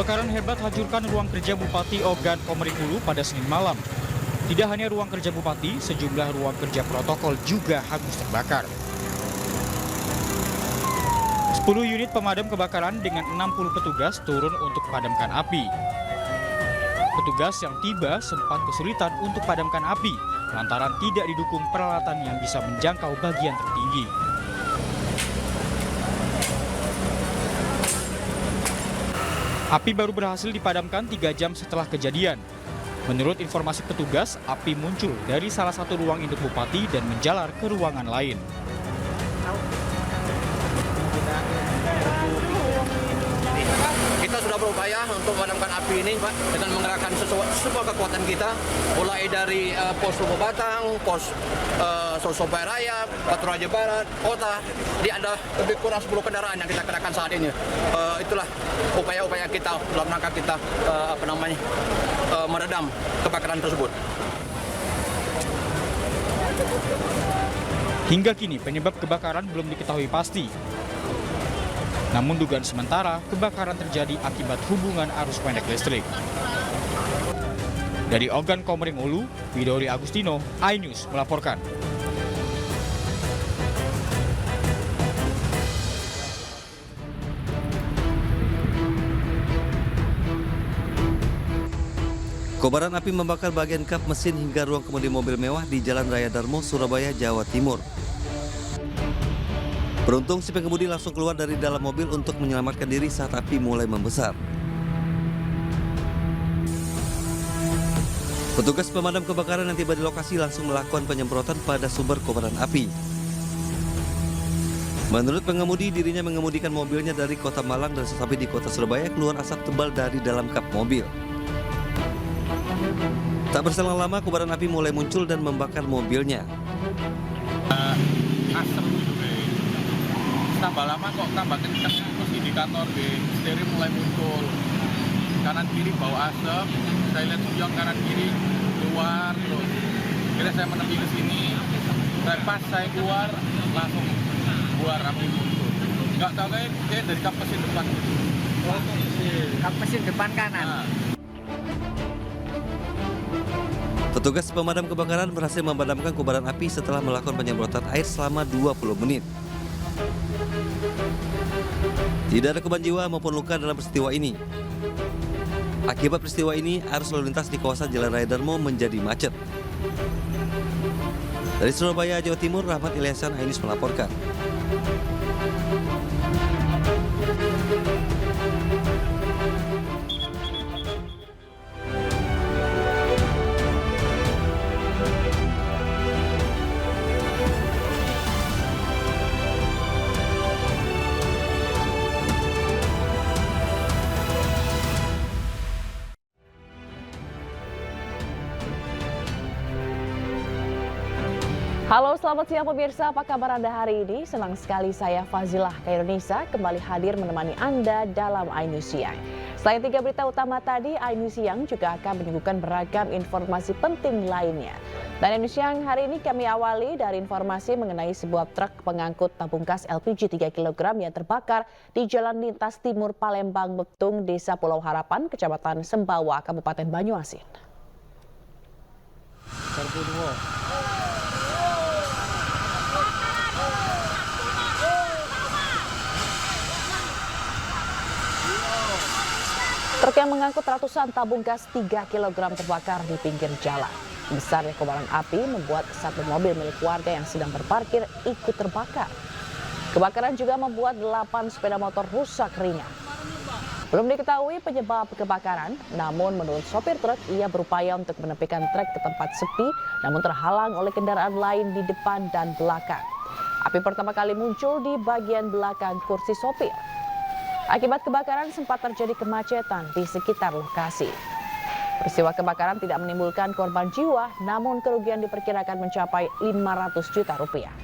Kebakaran hebat hancurkan ruang kerja Bupati Ogan Komering Ulu pada Senin malam. Tidak hanya ruang kerja Bupati, sejumlah ruang kerja protokol juga hangus terbakar. 10 unit pemadam kebakaran dengan 60 petugas turun untuk padamkan api. Petugas yang tiba sempat kesulitan untuk padamkan api lantaran tidak didukung peralatan yang bisa menjangkau bagian tertinggi. Api baru berhasil dipadamkan 3 jam setelah kejadian. Menurut informasi petugas, api muncul dari salah satu ruang induk Bupati dan menjalar ke ruangan lain. Kita sudah berupaya untuk memadamkan api ini, Pak, dengan mengerahkan semua kekuatan kita, mulai dari pos Lubuk Batang, pos Surabaya Raya, Batu Raja Barat, kota. Ada lebih kurang 10 kendaraan yang kita kerahkan saat ini. Itulah upaya-upaya kita dalam rangka kita meredam kebakaran tersebut. Hingga kini penyebab kebakaran belum diketahui pasti. Namun dugaan sementara kebakaran terjadi akibat hubungan arus pendek listrik. Dari Ogan Komering Ulu, Widori Agustino, iNews melaporkan. Kobaran api membakar bagian kap mesin hingga ruang kemudi mobil mewah di Jalan Raya Darmo, Surabaya, Jawa Timur. Beruntung si pengemudi langsung keluar dari dalam mobil untuk menyelamatkan diri saat api mulai membesar. Petugas pemadam kebakaran yang tiba di lokasi langsung melakukan penyemprotan pada sumber kobaran api. Menurut pengemudi, dirinya mengemudikan mobilnya dari kota Malang dan sesampai di kota Surabaya keluar asap tebal dari dalam kap mobil. Tak berselang lama kobaran api mulai muncul dan membakar mobilnya. Asap tambah lama kok tambah kenceng, terus indikator di stereo mulai muncul, kanan kiri bau asap. Saya lihat ujung kanan kiri keluar, terus kira saya menepi ke sini, pas saya keluar langsung keluar api muncul. Nggak tahu kayak dari kap mesin depan. Kap mesin depan kanan. Petugas pemadam kebakaran berhasil memadamkan kobaran api setelah melakukan penyemprotan air selama 20 menit. Tidak ada korban jiwa maupun luka dalam peristiwa ini. Akibat peristiwa ini, arus lalu lintas di kawasan Jalan Raya Darmo menjadi macet. Dari Surabaya, Jawa Timur, Rahmat Ilyasan, iNews melaporkan. Halo, selamat siang pemirsa. Apa kabar Anda hari ini? Senang sekali saya Fazilah Khairunisa kembali hadir menemani Anda dalam iNews Siang. Selain 3 berita utama tadi, iNews Siang juga akan menyuguhkan beragam informasi penting lainnya. Dan iNews Siang hari ini kami awali dari informasi mengenai sebuah truk pengangkut tabung gas LPG 3 kg yang terbakar di Jalan Lintas Timur Palembang Betung, Desa Pulau Harapan, Kecamatan Sembawa, Kabupaten Banyuasin. Truk yang mengangkut ratusan tabung gas 3 kg terbakar di pinggir jalan. Besarnya kobaran api membuat satu mobil milik warga yang sedang berparkir ikut terbakar. Kebakaran juga membuat 8 sepeda motor rusak ringan. Belum diketahui penyebab kebakaran, namun menurut sopir truk, ia berupaya untuk menepikan truk ke tempat sepi, namun terhalang oleh kendaraan lain di depan dan belakang. Api pertama kali muncul di bagian belakang kursi sopir. Akibat kebakaran sempat terjadi kemacetan di sekitar lokasi. Peristiwa kebakaran tidak menimbulkan korban jiwa, namun kerugian diperkirakan mencapai 500 juta rupiah.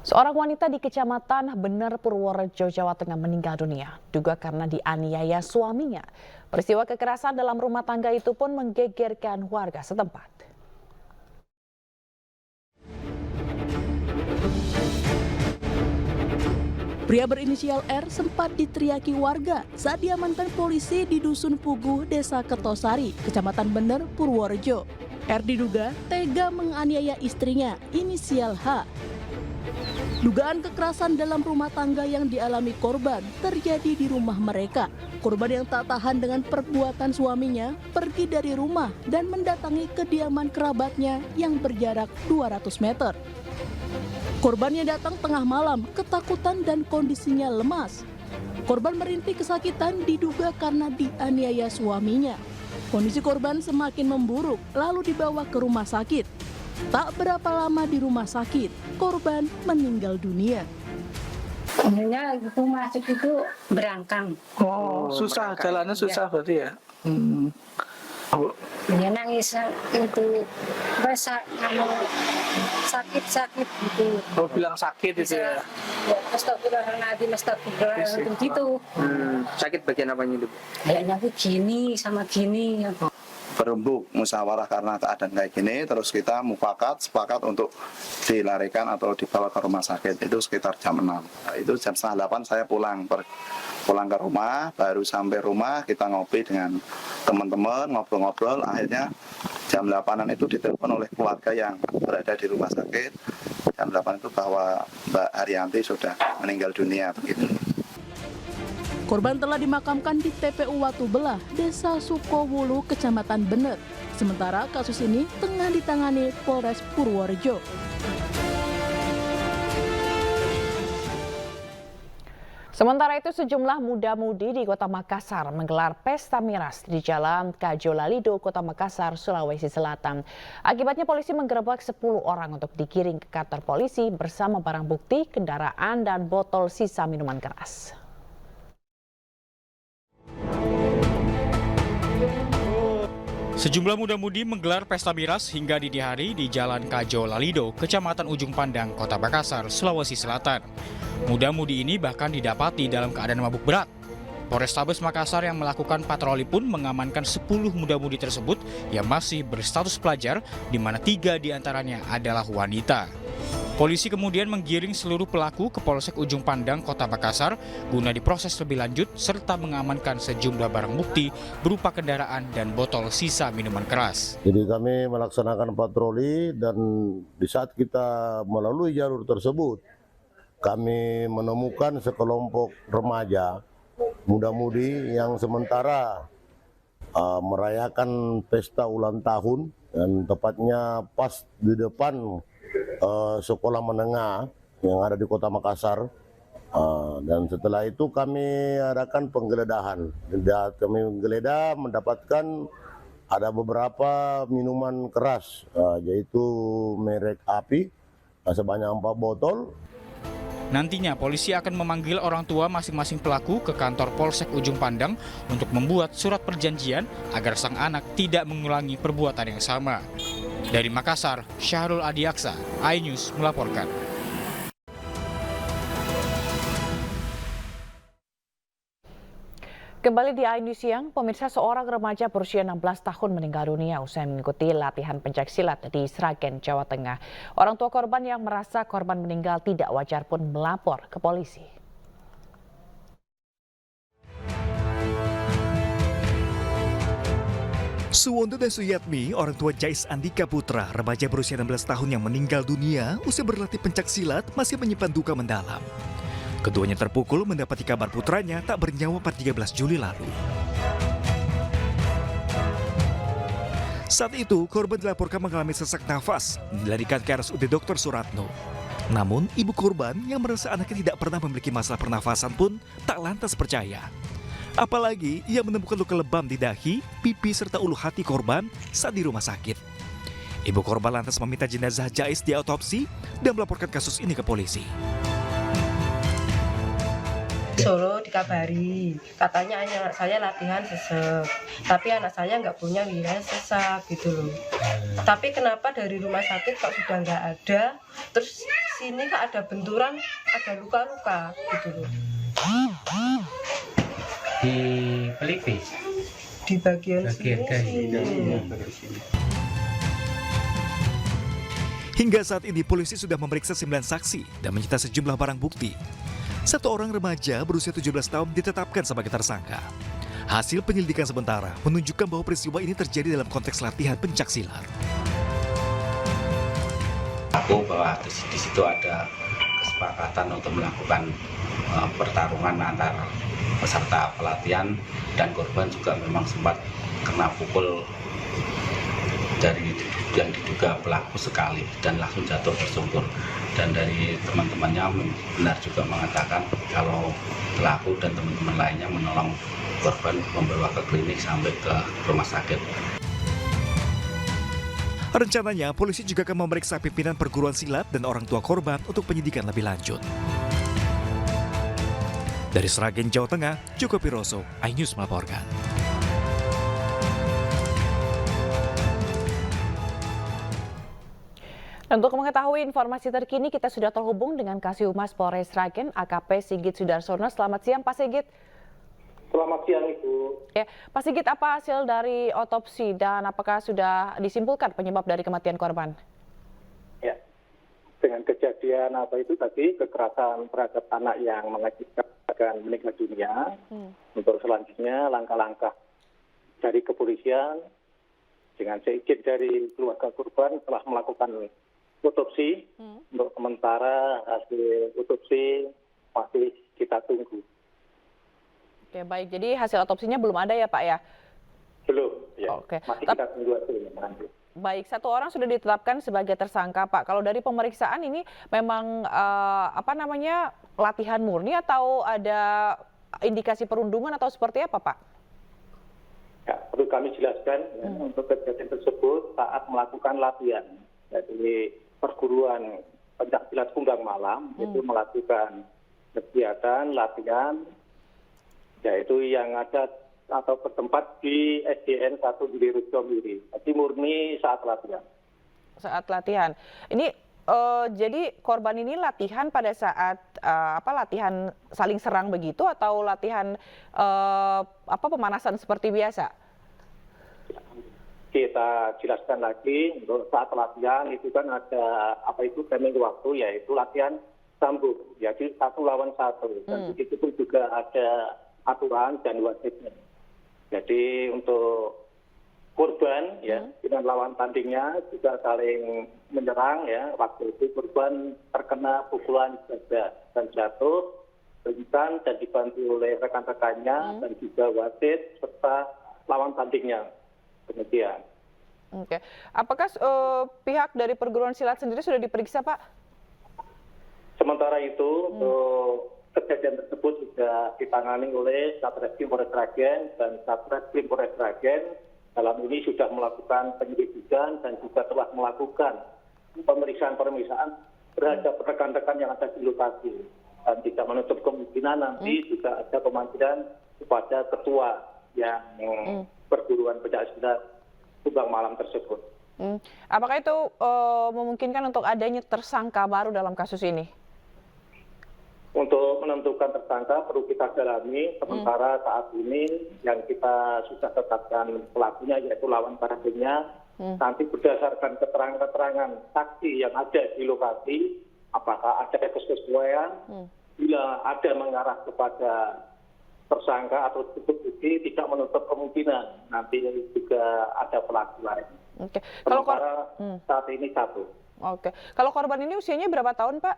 Seorang wanita di Kecamatan Bener, Purworejo, Jawa Tengah meninggal dunia, diduga karena dianiaya suaminya. Peristiwa kekerasan dalam rumah tangga itu pun menggegerkan warga setempat. Pria berinisial R sempat diteriaki warga saat diamankan polisi di Dusun Puguh, Desa Kertosari, Kecamatan Bener, Purworejo. R diduga tega menganiaya istrinya, inisial H. Dugaan kekerasan dalam rumah tangga yang dialami korban terjadi di rumah mereka. Korban yang tak tahan dengan perbuatan suaminya pergi dari rumah dan mendatangi kediaman kerabatnya yang berjarak 200 meter. Korbannya datang tengah malam, ketakutan dan kondisinya lemas. Korban merintih kesakitan diduga karena dianiaya suaminya. Kondisi korban semakin memburuk, lalu dibawa ke rumah sakit. Tak berapa lama di rumah sakit, korban meninggal dunia. Sebenarnya itu masuk itu berangkang. Oh, susah, jalannya susah berarti ya? Dia nangis itu, sakit gitu. Oh, bilang sakit itu ya? Ya, astagfirullahaladzim gitu. Sakit bagian apanya itu? Kayaknya aku gini sama gini. Berembuk musyawarah karena keadaan kayak gini, terus kita sepakat untuk dilarikan atau dibawa ke rumah sakit. Itu sekitar jam 6. Itu jam setengah 8 saya pulang ke rumah. Baru sampai rumah kita ngopi dengan teman-teman, ngobrol-ngobrol. Akhirnya jam 8-an itu ditelepon oleh keluarga yang berada di rumah sakit. Jam 8 itu bahwa Mbak Haryanti sudah meninggal dunia begitu. Korban telah dimakamkan di TPU Watu Belah, Desa Sukowulu, Kecamatan Bener. Sementara kasus ini tengah ditangani Polres Purworejo. Sementara itu, sejumlah muda-mudi di Kota Makassar menggelar pesta miras di Jalan Kajolalido, Kota Makassar, Sulawesi Selatan. Akibatnya polisi menggerebek 10 orang untuk digiring ke kantor polisi bersama barang bukti, kendaraan, dan botol sisa minuman keras. Sejumlah muda-mudi menggelar pesta miras hingga dini hari di Jalan Kajolalido, Kecamatan Ujung Pandang, Kota Makassar, Sulawesi Selatan. Muda-mudi ini bahkan didapati dalam keadaan mabuk berat. Polrestabes Makassar yang melakukan patroli pun mengamankan 10 muda-mudi tersebut yang masih berstatus pelajar, di mana 3 diantaranya adalah wanita. Polisi kemudian menggiring seluruh pelaku ke Polsek Ujung Pandang, Kota Makassar, guna diproses lebih lanjut serta mengamankan sejumlah barang bukti berupa kendaraan dan botol sisa minuman keras. Jadi kami melaksanakan patroli dan di saat kita melalui jalur tersebut, kami menemukan sekelompok remaja muda-mudi yang sementara merayakan pesta ulang tahun, dan tepatnya pas di depan sekolah menengah yang ada di Kota Makassar. Dan setelah itu kami adakan penggeledahan. Kami menggeledah mendapatkan ada beberapa minuman keras, yaitu merek Api sebanyak 4 botol. Nantinya polisi akan memanggil orang tua masing-masing pelaku ke kantor Polsek Ujung Pandang untuk membuat surat perjanjian agar sang anak tidak mengulangi perbuatan yang sama. Dari Makassar, Syahrul Adiaksa, iNews melaporkan. Kembali di iNews Siang, pemirsa, seorang remaja berusia 16 tahun meninggal dunia usai mengikuti latihan pencaksilat di Sragen, Jawa Tengah. Orang tua korban yang merasa korban meninggal tidak wajar pun melapor ke polisi. Suwondo dan Suyatmi, orang tua Jais Andika Putra, remaja berusia 16 tahun yang meninggal dunia usai berlatih pencaksilat, masih menyimpan duka mendalam. Keduanya terpukul mendapati kabar putranya tak bernyawa pada 13 Juli lalu. Saat itu, korban dilaporkan mengalami sesak nafas, dilarikan ke RSUD Dr. Suratno. Namun, ibu korban yang merasa anaknya tidak pernah memiliki masalah pernafasan pun tak lantas percaya. Apalagi ia menemukan luka lebam di dahi, pipi, serta ulu hati korban saat di rumah sakit. Ibu korban lantas meminta jenazah Jais diautopsi dan melaporkan kasus ini ke polisi. Solo dikabari, katanya anak saya latihan sesek, tapi anak saya nggak punya wilayah sesak gitu loh. Tapi kenapa dari rumah sakit kok sudah nggak ada, terus sini kok ada benturan, ada luka-luka gitu loh. Di pelipis? Di bagian sini. Hingga saat ini polisi sudah memeriksa 9 saksi dan menyita sejumlah barang bukti. Satu orang remaja berusia 17 tahun ditetapkan sebagai tersangka. Hasil penyelidikan sementara menunjukkan bahwa peristiwa ini terjadi dalam konteks latihan pencaksilat. Aku bahwa di situ ada kesepakatan untuk melakukan pertarungan antar peserta pelatihan, dan korban juga memang sempat kena pukul dari yang diduga pelaku sekali dan langsung jatuh tersungkur. Dan dari teman-temannya benar juga mengatakan kalau pelaku dan teman-teman lainnya menolong korban membawa ke klinik sampai ke rumah sakit. Rencananya, polisi juga akan memeriksa pimpinan perguruan silat dan orang tua korban untuk penyidikan lebih lanjut. Dari Sragen, Jawa Tengah, Joko Piroso, iNews melaporkan. Untuk mengetahui informasi terkini, kita sudah terhubung dengan Kasihumas Polres Sragen, AKP Sigit Sudarsono. Selamat siang, Pak Sigit. Selamat siang, Ibu. Ya, Pak Sigit, apa hasil dari otopsi dan apakah sudah disimpulkan penyebab dari kematian korban? Ya, dengan kejadian apa itu tadi, kekerasan terhadap anak yang mengakibatkan meninggal dunia, untuk selanjutnya langkah-langkah dari kepolisian dengan seizin dari keluarga korban telah melakukan otopsi. Untuk sementara hasil otopsi masih kita tunggu. Oke, baik. Jadi hasil otopsinya belum ada ya, Pak ya? Belum, ya. Oke. Masih kita tunggu hasilnya nanti. Baik, satu orang sudah ditetapkan sebagai tersangka, Pak. Kalau dari pemeriksaan ini memang latihan murni atau ada indikasi perundungan atau seperti apa, Pak? Ya, perlu kami jelaskan untuk kejadian tersebut saat melakukan latihan. Jadi perguruan pencaksilat Kumbang Malam itu melakukan kegiatan latihan, yaitu yang ada atau bertempat di SDN 1 di Rujomiri. Jadi murni saat latihan. Saat latihan. Ini jadi korban ini latihan pada saat latihan saling serang begitu atau latihan pemanasan seperti biasa? Kita jelaskan lagi, untuk saat latihan itu kan ada timing waktu, yaitu latihan sambung, jadi 1 lawan 1. Dan begitu pun juga ada aturan dan wasitnya. Jadi untuk korban dengan lawan tandingnya juga saling menyerang ya. Waktu itu korban terkena pukulan dada dan jatuh, pingsan dan dibantu oleh rekan-rekannya dan juga wasit serta lawan tandingnya. Demikian. Oke. Apakah pihak dari perguruan silat sendiri sudah diperiksa, Pak? Sementara itu untuk kejadian tersebut sudah ditangani oleh Satreskrim Polres Sragen dan Satreskrim Polres Sragen. Dalam ini sudah melakukan penyelidikan dan juga telah melakukan pemeriksaan terhadap rekan-rekan yang ada di lokasi. Dan tidak menutup kemungkinan nanti juga ada pemanggilan kepada ketua yang perguruan pencaksilat Kumbang Malam tersebut. Apakah itu memungkinkan untuk adanya tersangka baru dalam kasus ini? Untuk menentukan tersangka perlu kita dalami. Sementara saat ini yang kita sudah tetapkan pelakunya yaitu lawan tandingnya. Nanti berdasarkan keterangan-keterangan saksi yang ada di lokasi, apakah ada kesesuaian, bila ada mengarah kepada tersangka atau bukti, tidak menutup kemungkinan nanti juga ada pelaku lain. Oke. Sementara saat ini 1. Oke. Kalau korban ini usianya berapa tahun, Pak?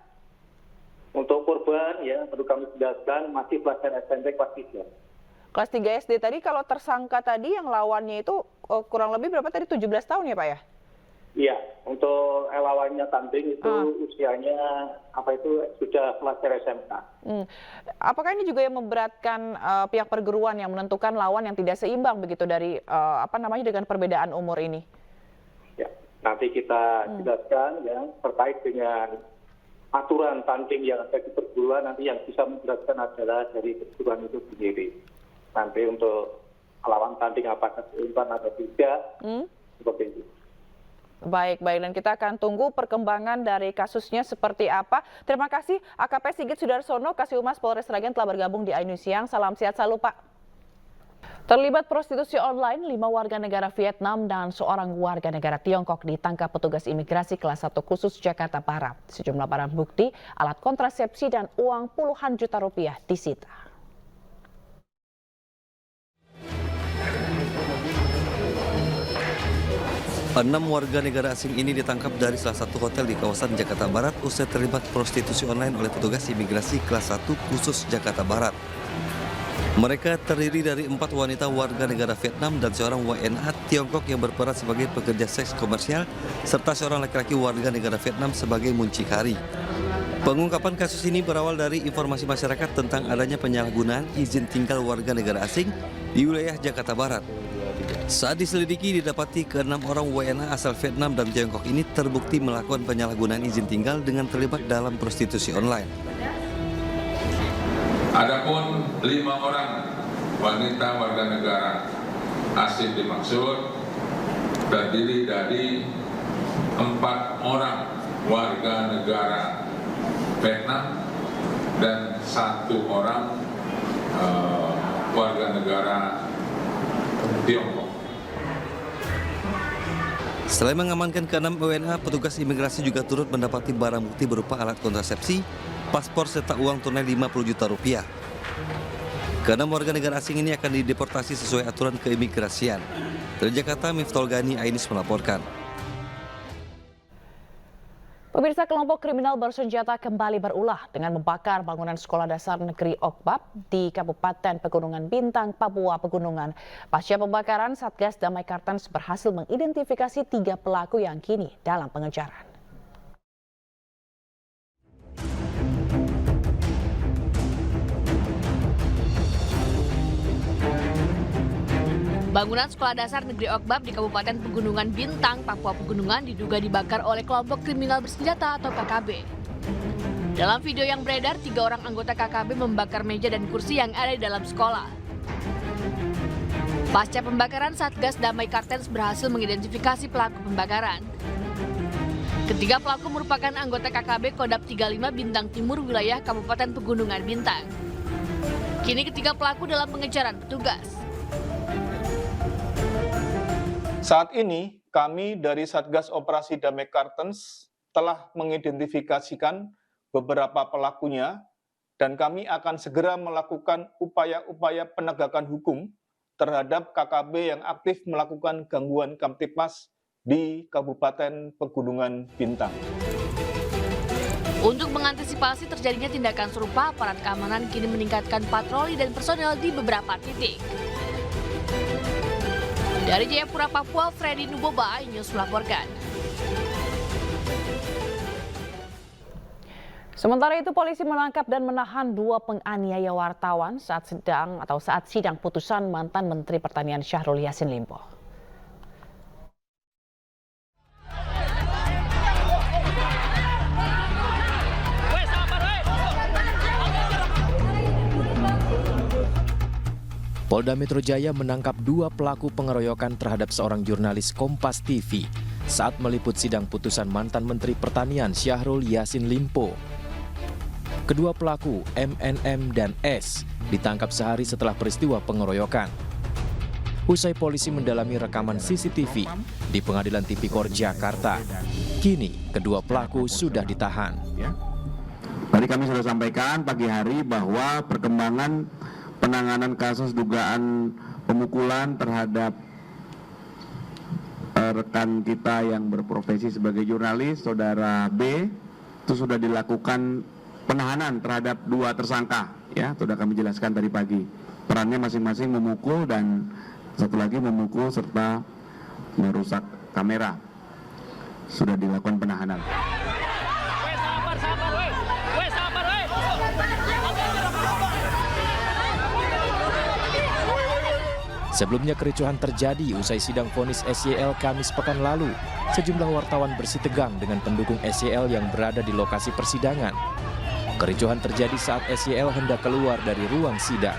Untuk korban ya perlu kami jelaskan masih pelajar SMP kelas 3. Kelas 3 SD tadi. Kalau tersangka tadi yang lawannya itu kurang lebih berapa tadi, 17 tahun ya, Pak ya? Iya, untuk lawannya tanding itu usianya sudah pelajar SMK. Apakah ini juga yang memberatkan pihak perguruan yang menentukan lawan yang tidak seimbang begitu dari dengan perbedaan umur ini? Ya, nanti kita jelaskan ya terkait dengan aturan tanding yang ada di perguruan, nanti yang bisa menjelaskan adalah dari perguruan itu sendiri. Nanti untuk lawan tanding apakah seimbang atau tidak, seperti itu. Baik, dan kita akan tunggu perkembangan dari kasusnya seperti apa. Terima kasih AKP Sigit Sudarsono, Kasihumas Polres Sragen telah bergabung di iNews Siang. Salam sehat selalu, Pak. Terlibat prostitusi online, 5 warga negara Vietnam dan seorang warga negara Tiongkok ditangkap petugas imigrasi kelas 1 khusus Jakarta Barat. Sejumlah barang bukti, alat kontrasepsi dan uang puluhan juta rupiah disita. Enam warga negara asing ini ditangkap dari salah satu hotel di kawasan Jakarta Barat usai terlibat prostitusi online oleh petugas imigrasi kelas 1 khusus Jakarta Barat. Mereka terdiri dari 4 wanita warga negara Vietnam dan seorang WNA Tiongkok yang berperan sebagai pekerja seks komersial, serta seorang laki-laki warga negara Vietnam sebagai muncikari. Pengungkapan kasus ini berawal dari informasi masyarakat tentang adanya penyalahgunaan izin tinggal warga negara asing di wilayah Jakarta Barat. Saat diselidiki, didapati ke-6 orang WNA asal Vietnam dan Tiongkok ini terbukti melakukan penyalahgunaan izin tinggal dengan terlibat dalam prostitusi online. Adapun 5 orang wanita warga negara asing dimaksud terdiri dari 4 orang warga negara Vietnam dan 1 orang warga negara Tiongkok. Selain mengamankan ke-6 WNA, petugas imigrasi juga turut mendapati barang bukti berupa alat kontrasepsi, paspor serta uang tunai 50 juta rupiah. Ke-6 warga negara asing ini akan dideportasi sesuai aturan keimigrasian. Dari Jakarta, Miftol Gani Ainis melaporkan. Pemirsa, kelompok kriminal bersenjata kembali berulah dengan membakar bangunan sekolah dasar negeri Okbab di Kabupaten Pegunungan Bintang, Papua Pegunungan. Pasca pembakaran, Satgas Damai Kartens berhasil mengidentifikasi 3 pelaku yang kini dalam pengejaran. Bangunan sekolah dasar negeri Okbab di Kabupaten Pegunungan Bintang, Papua Pegunungan diduga dibakar oleh kelompok kriminal bersenjata atau KKB. Dalam video yang beredar, 3 orang anggota KKB membakar meja dan kursi yang ada di dalam sekolah. Pasca pembakaran, Satgas Damai Kartens berhasil mengidentifikasi pelaku pembakaran. Ketiga pelaku merupakan anggota KKB Kodap 35 Bintang Timur wilayah Kabupaten Pegunungan Bintang. Kini ketiga pelaku dalam pengejaran petugas. Saat ini, kami dari Satgas Operasi Damai Kartens telah mengidentifikasikan beberapa pelakunya dan kami akan segera melakukan upaya-upaya penegakan hukum terhadap KKB yang aktif melakukan gangguan Kamtipmas di Kabupaten Pegunungan Bintang. Untuk mengantisipasi terjadinya tindakan serupa, aparat keamanan kini meningkatkan patroli dan personel di beberapa titik. Dari Jayapura, Papua, Freddy Nuboba, News melaporkan. Sementara itu, polisi menangkap dan menahan 2 penganiaya wartawan saat sidang putusan mantan Menteri Pertanian Syahrul Yassin Limpo. Polda Metro Jaya menangkap 2 pelaku pengeroyokan terhadap seorang jurnalis Kompas TV saat meliput sidang putusan mantan Menteri Pertanian Syahrul Yassin Limpo. Kedua pelaku, MNM dan S, ditangkap sehari setelah peristiwa pengeroyokan. Usai polisi mendalami rekaman CCTV di Pengadilan Tipikor Jakarta, kini kedua pelaku sudah ditahan. Tadi kami sudah sampaikan pagi hari bahwa perkembangan penanganan kasus dugaan pemukulan terhadap rekan kita yang berprofesi sebagai jurnalis, saudara B, itu sudah dilakukan penahanan terhadap 2 tersangka, ya, sudah kami jelaskan tadi pagi. Perannya masing-masing memukul dan satu lagi memukul serta merusak kamera. Sudah dilakukan penahanan. Sebelumnya kericuhan terjadi usai sidang vonis SYL Kamis pekan lalu. Sejumlah wartawan bersitegang dengan pendukung SYL yang berada di lokasi persidangan. Kericuhan terjadi saat SYL hendak keluar dari ruang sidang.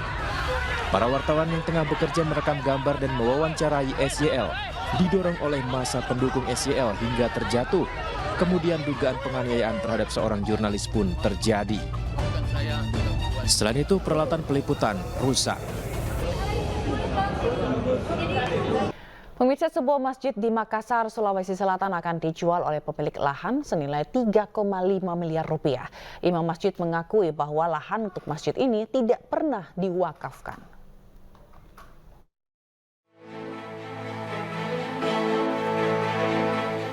Para wartawan yang tengah bekerja merekam gambar dan mewawancarai SYL didorong oleh massa pendukung SYL hingga terjatuh. Kemudian dugaan penganiayaan terhadap seorang jurnalis pun terjadi. Selain itu, peralatan peliputan rusak. Pemirsa, sebuah masjid di Makassar, Sulawesi Selatan akan dijual oleh pemilik lahan senilai 3,5 miliar rupiah. Imam masjid mengakui bahwa lahan untuk masjid ini tidak pernah diwakafkan.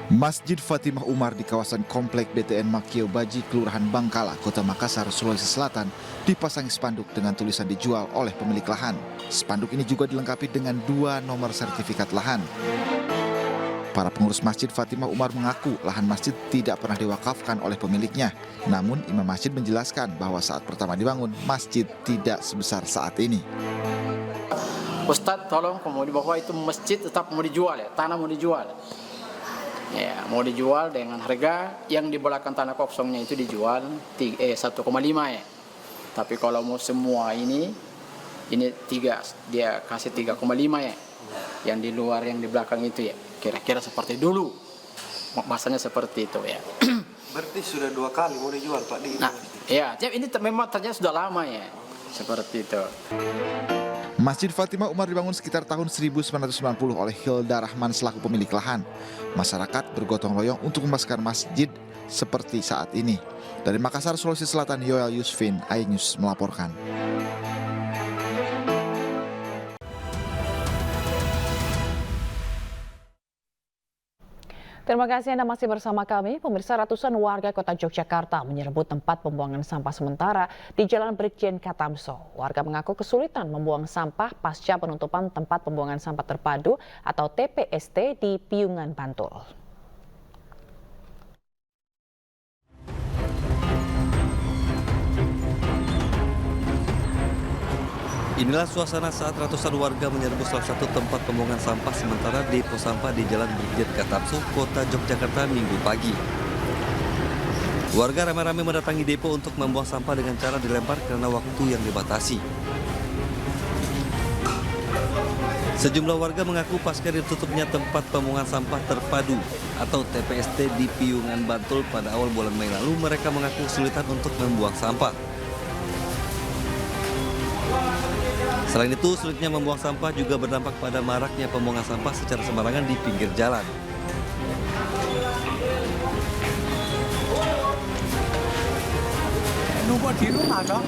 Masjid Fatimah Umar di kawasan Komplek BTN Makio Baji, Kelurahan Bangkala, Kota Makassar, Sulawesi Selatan, dipasangi spanduk dengan tulisan dijual oleh pemilik lahan. Spanduk ini juga dilengkapi dengan 2 nomor sertifikat lahan. Para pengurus Masjid Fatimah Umar mengaku lahan masjid tidak pernah diwakafkan oleh pemiliknya. Namun imam masjid menjelaskan bahwa saat pertama dibangun, masjid tidak sebesar saat ini. Ustadz tolong kemudian bahwa itu masjid tetap mau dijual ya, tanah mau dijual. Ya, mau dijual dengan harga yang di belakang tanah kosongnya itu dijual 1,5 ya. Tapi kalau mau semua ini 3, dia kasih 3,5 ya. Yang di luar yang di belakang itu ya. Kira-kira seperti dulu. Bahasanya seperti itu ya. Berarti sudah 2 kali mau dijual Pak di. Nah, ya, ini memang ternyata sudah lama ya. Seperti itu. Masjid Fatimah Umar dibangun sekitar tahun 1990 oleh Hilda Rahman selaku pemilik lahan. Masyarakat bergotong royong untuk membebaskan masjid seperti saat ini. Dari Makassar, Sulawesi Selatan, Yoel Yusfin, iNews melaporkan. Terima kasih Anda masih bersama kami. Pemirsa, ratusan warga Kota Yogyakarta menyerbu tempat pembuangan sampah sementara di Jalan Brigjen Katamso. Warga mengaku kesulitan membuang sampah pasca penutupan tempat pembuangan sampah terpadu atau TPST di Piungan, Bantul. Inilah suasana saat ratusan warga menyerbu salah satu tempat pembuangan sampah sementara depo sampah di Jalan Brigjen Katamso, Kota Yogyakarta Minggu pagi. Warga ramai-ramai mendatangi depo untuk membuang sampah dengan cara dilempar karena waktu yang dibatasi. Sejumlah warga mengaku pasca ditutupnya tempat pembuangan sampah terpadu atau TPST di Piungan, Bantul pada awal bulan Mei lalu, mereka mengaku kesulitan untuk membuang sampah. Selain itu, sulitnya membuang sampah juga berdampak pada maraknya pembuangan sampah secara sembarangan di pinggir jalan. Numpuk di rumah dong,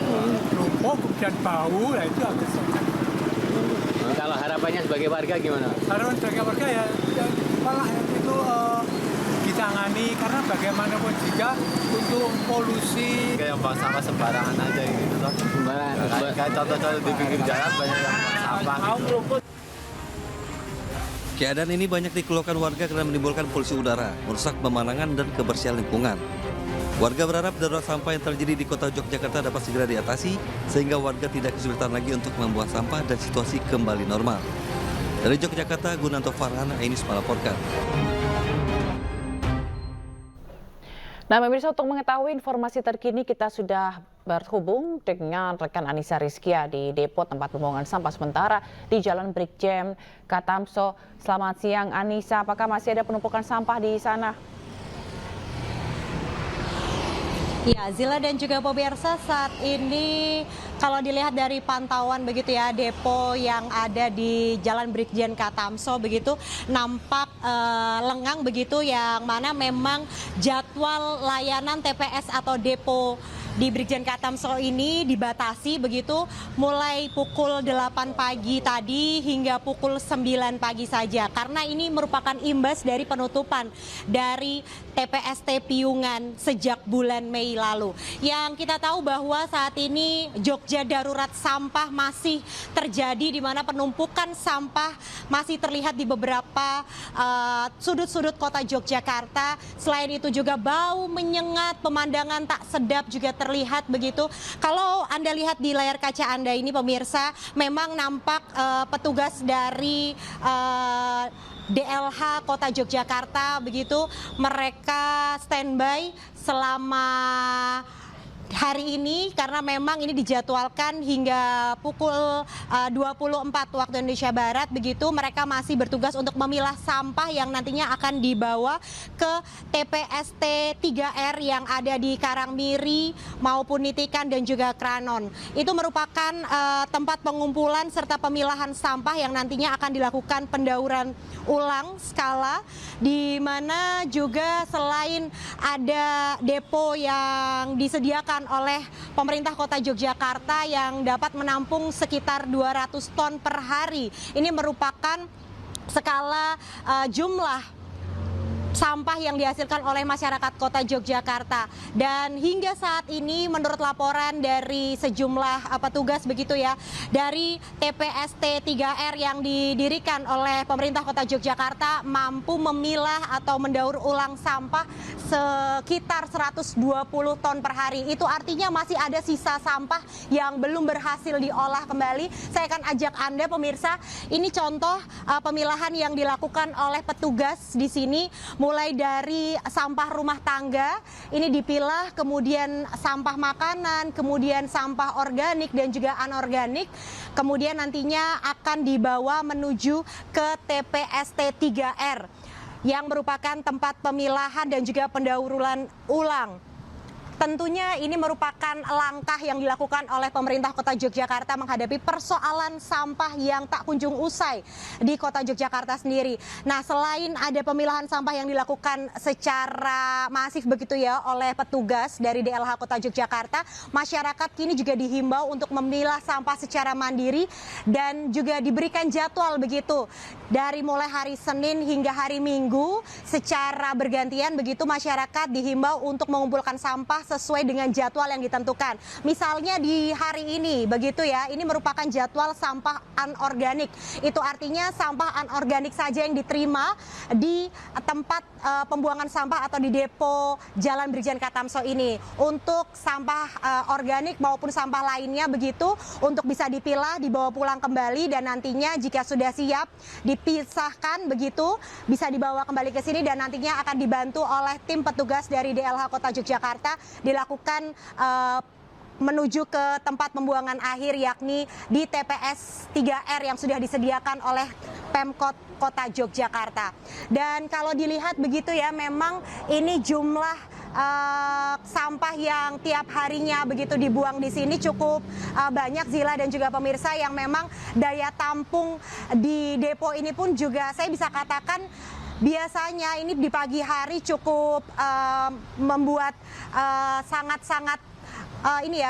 numpuk kemudian bau, lah itu agak susah. Kalau harapannya sebagai warga gimana? Harapan sebagai warga ya malah itu ditangani karena bagaimanapun juga untuk polusi. Kayak buang sampah sembarangan aja gitu loh. Kayak contoh-contoh di pinggir jalan banyak yang sampah. Keadaan ini banyak dikeluhkan warga karena menimbulkan polusi udara, merusak pemandangan dan kebersihan lingkungan. Warga berharap darurat sampah yang terjadi di Kota Yogyakarta dapat segera diatasi sehingga warga tidak kesulitan lagi untuk membuang sampah dan situasi kembali normal. Dari Yogyakarta, Gunanto Farhan, iNews melaporkan. Nah, pemirsa, untuk mengetahui informasi terkini kita sudah berhubung dengan rekan Anissa Rizkia di depo tempat pembuangan sampah sementara di Jalan Brigjen Katamso. Selamat siang Anissa, apakah masih ada penumpukan sampah di sana? Ya, Zila dan juga pemirsa, saat ini kalau dilihat dari pantauan begitu ya, depo yang ada di Jalan Brigjen Katamso begitu nampak lengang begitu, yang mana memang jadwal layanan TPS atau depo di Brigjen Katamso ini dibatasi begitu mulai pukul 8 pagi tadi hingga pukul 9 pagi saja, karena ini merupakan imbas dari penutupan dari TPST Piungan sejak bulan Mei lalu. Yang kita tahu bahwa saat ini Jogja darurat sampah masih terjadi, di mana penumpukan sampah masih terlihat di beberapa sudut-sudut kota Yogyakarta. Selain itu juga bau menyengat, pemandangan tak sedap juga terlihat begitu. Kalau Anda lihat di layar kaca Anda ini pemirsa, memang nampak petugas dari DLH Kota Yogyakarta begitu, mereka standby selama hari ini karena memang ini dijadwalkan hingga pukul 24 waktu Indonesia Barat begitu, mereka masih bertugas untuk memilah sampah yang nantinya akan dibawa ke TPST 3R yang ada di Karangmiri maupun Nitikan dan juga Kranon. Itu merupakan tempat pengumpulan serta pemilahan sampah yang nantinya akan dilakukan pendauran ulang skala, di mana juga selain ada depo yang disediakan oleh pemerintah Kota Yogyakarta yang dapat menampung sekitar 200 ton per hari. Ini merupakan skala jumlah sampah yang dihasilkan oleh masyarakat Kota Yogyakarta. Dan hingga saat ini menurut laporan dari sejumlah petugas begitu ya, dari TPST 3R yang didirikan oleh pemerintah Kota Yogyakarta mampu memilah atau mendaur ulang sampah sekitar 120 ton per hari. Itu artinya masih ada sisa sampah yang belum berhasil diolah kembali. Saya akan ajak Anda pemirsa, ini contoh pemilahan yang dilakukan oleh petugas di sini. Mulai dari sampah rumah tangga, ini dipilah, kemudian sampah makanan, kemudian sampah organik dan juga anorganik, kemudian nantinya akan dibawa menuju ke TPST 3R yang merupakan tempat pemilahan dan juga pendauran ulang. Tentunya ini merupakan langkah yang dilakukan oleh pemerintah Kota Yogyakarta menghadapi persoalan sampah yang tak kunjung usai di Kota Yogyakarta sendiri. Nah, selain ada pemilahan sampah yang dilakukan secara masif begitu ya oleh petugas dari DLH Kota Yogyakarta, masyarakat kini juga dihimbau untuk memilah sampah secara mandiri dan juga diberikan jadwal begitu. Dari mulai hari Senin hingga hari Minggu secara bergantian begitu masyarakat dihimbau untuk mengumpulkan sampah sesuai dengan jadwal yang ditentukan. Misalnya di hari ini begitu ya, ini merupakan jadwal sampah anorganik. Itu artinya sampah anorganik saja yang diterima di tempat pembuangan sampah atau di depo Jalan Brigjen Katamso ini. Untuk sampah organik maupun sampah lainnya begitu untuk bisa dipilah, dibawa pulang kembali dan nantinya jika sudah siap dipisahkan begitu bisa dibawa kembali ke sini dan nantinya akan dibantu oleh tim petugas dari DLH Kota Yogyakarta dilakukan menuju ke tempat pembuangan akhir yakni di TPS 3R yang sudah disediakan oleh Pemkot Kota Yogyakarta. Dan kalau dilihat begitu ya, memang ini jumlah sampah yang tiap harinya begitu dibuang di sini cukup banyak, Zila dan juga pemirsa, yang memang daya tampung di depo ini pun juga saya bisa katakan biasanya ini di pagi hari cukup membuat sangat-sangat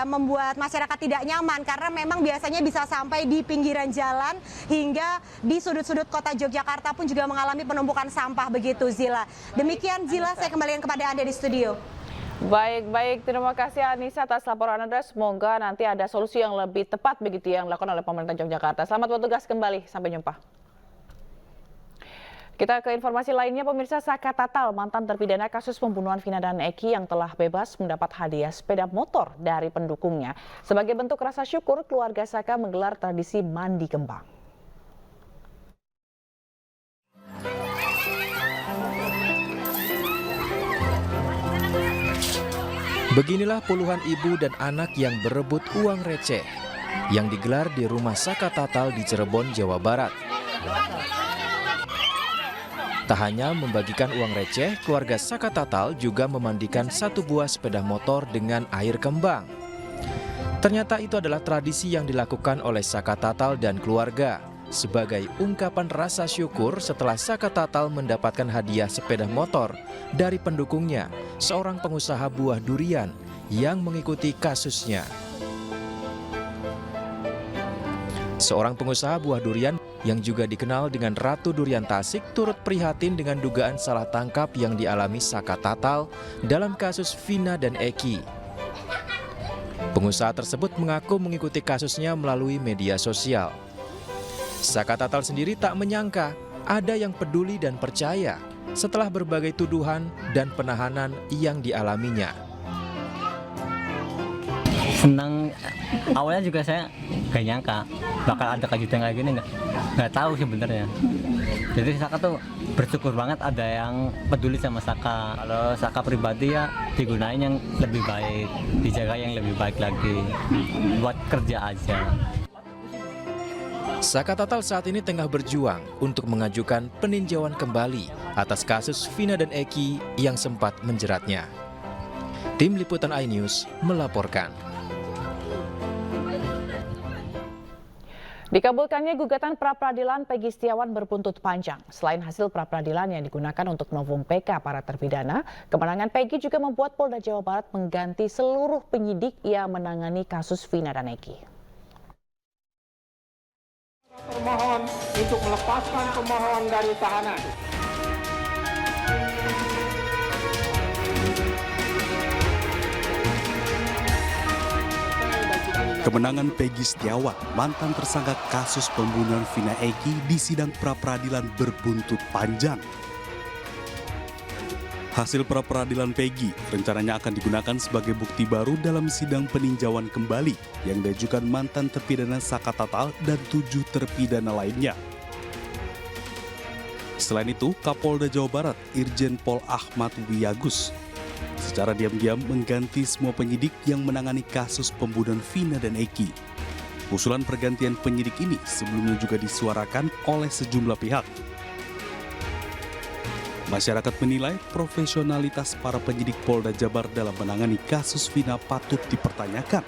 membuat masyarakat tidak nyaman karena memang biasanya bisa sampai di pinggiran jalan hingga di sudut-sudut Kota Yogyakarta pun juga mengalami penumpukan sampah begitu, Zila. Demikian Zila, saya kembalikan kepada Anda di studio. Baik, terima kasih Anissa atas laporan Anda. Semoga nanti ada solusi yang lebih tepat begitu yang dilakukan oleh pemerintah Yogyakarta. Selamat bertugas kembali, sampai jumpa. Kita ke informasi lainnya, pemirsa. Saka Tatal, mantan terpidana kasus pembunuhan Vina dan Eki yang telah bebas, mendapat hadiah sepeda motor dari pendukungnya. Sebagai bentuk rasa syukur, keluarga Saka menggelar tradisi mandi kembang. Beginilah puluhan ibu dan anak yang berebut uang receh yang digelar di rumah Saka Tatal di Cirebon, Jawa Barat. Tak hanya membagikan uang receh, keluarga Saka Tatal juga memandikan satu buah sepeda motor dengan air kembang. Ternyata itu adalah tradisi yang dilakukan oleh Saka Tatal dan keluarga sebagai ungkapan rasa syukur setelah Saka Tatal mendapatkan hadiah sepeda motor dari pendukungnya, seorang pengusaha buah durian yang mengikuti kasusnya. Seorang pengusaha buah durian yang juga dikenal dengan Ratu Durian Tasik turut prihatin dengan dugaan salah tangkap yang dialami Saka Tatal dalam kasus Vina dan Eki. Pengusaha tersebut mengaku mengikuti kasusnya melalui media sosial. Saka Tatal sendiri tak menyangka ada yang peduli dan percaya setelah berbagai tuduhan dan penahanan yang dialaminya. Senang, awalnya juga saya gak nyangka bakal ada kejutan kayak gini, nggak tahu sebenarnya. Jadi Saka tuh bersyukur banget ada yang peduli sama Saka. Kalau Saka pribadi ya digunain yang lebih baik, dijaga yang lebih baik lagi, buat kerja aja. Saka Tatal saat ini tengah berjuang untuk mengajukan peninjauan kembali atas kasus Vina dan Eki yang sempat menjeratnya. Tim Liputan iNews melaporkan. Dikabulkannya gugatan pra-peradilan Peggy Setiawan berbuntut panjang. Selain hasil pra-peradilan yang digunakan untuk novum PK para terpidana, kemenangan Peggy juga membuat Polda Jawa Barat mengganti seluruh penyidik yang menangani kasus Vina dan Eki. Termohon untuk melepaskan pemohon dari tahanan. Kemenangan Peggy Setiawan, mantan tersangka kasus pembunuhan Vina Eki di sidang pra-peradilan berbuntut panjang. Hasil pra-peradilan Peggy rencananya akan digunakan sebagai bukti baru dalam sidang peninjauan kembali yang diajukan mantan terpidana Saka Tatal dan 7 terpidana lainnya. Selain itu, Kapolda Jawa Barat Irjen Pol Ahmad Wiyagus secara diam-diam mengganti semua penyidik yang menangani kasus pembunuhan Vina dan Eki. Usulan pergantian penyidik ini sebelumnya juga disuarakan oleh sejumlah pihak. Masyarakat menilai profesionalitas para penyidik Polda Jabar dalam menangani kasus Vina patut dipertanyakan.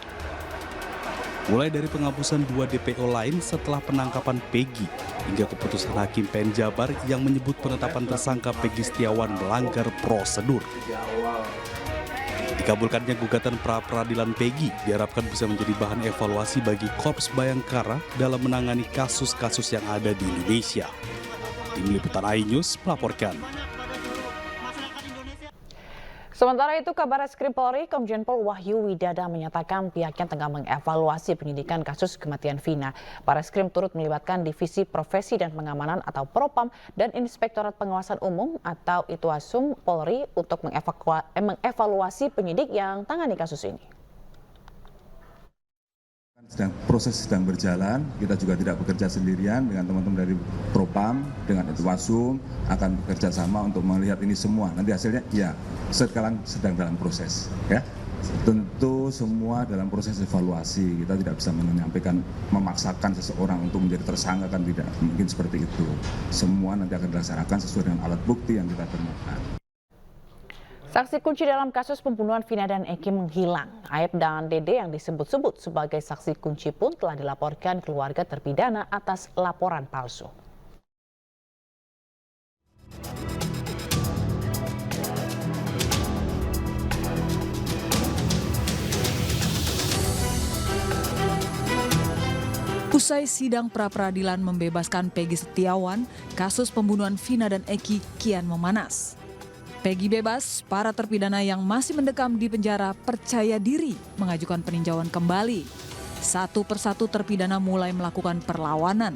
Mulai dari penghapusan 2 DPO lain setelah penangkapan Peggy, hingga keputusan Hakim PN Jabar yang menyebut penetapan tersangka Peggy Setiawan melanggar prosedur. Dikabulkannya gugatan pra-peradilan Peggy diharapkan bisa menjadi bahan evaluasi bagi Korps Bayangkara dalam menangani kasus-kasus yang ada di Indonesia. Tim Liputan iNews melaporkan. Sementara itu, Kabarreskrim Polri Komjen Pol Wahyu Widada menyatakan pihaknya tengah mengevaluasi penyidikan kasus kematian Vina. Barreskrim turut melibatkan Divisi Profesi dan Pengamanan atau Propam dan Inspektorat Pengawasan Umum atau Itwasum Polri untuk mengevaluasi penyidik yang tangani kasus ini. Proses sedang berjalan, kita juga tidak bekerja sendirian dengan teman-teman dari Propam, dengan Itwasum, akan bekerja sama untuk melihat ini semua. Nanti hasilnya, ya, sekarang sedang dalam proses. Ya. Tentu semua dalam proses evaluasi, kita tidak bisa menyampaikan, memaksakan seseorang untuk menjadi tersangka, kan tidak mungkin seperti itu. Semua nanti akan dilaksanakan sesuai dengan alat bukti yang kita temukan. Saksi kunci dalam kasus pembunuhan Vina dan Eki menghilang. Aep dan Dede yang disebut-sebut sebagai saksi kunci pun telah dilaporkan keluarga terpidana atas laporan palsu. Usai sidang pra-peradilan membebaskan Peggy Setiawan, kasus pembunuhan Vina dan Eki kian memanas. Peggy bebas, para terpidana yang masih mendekam di penjara percaya diri mengajukan peninjauan kembali. Satu persatu terpidana mulai melakukan perlawanan.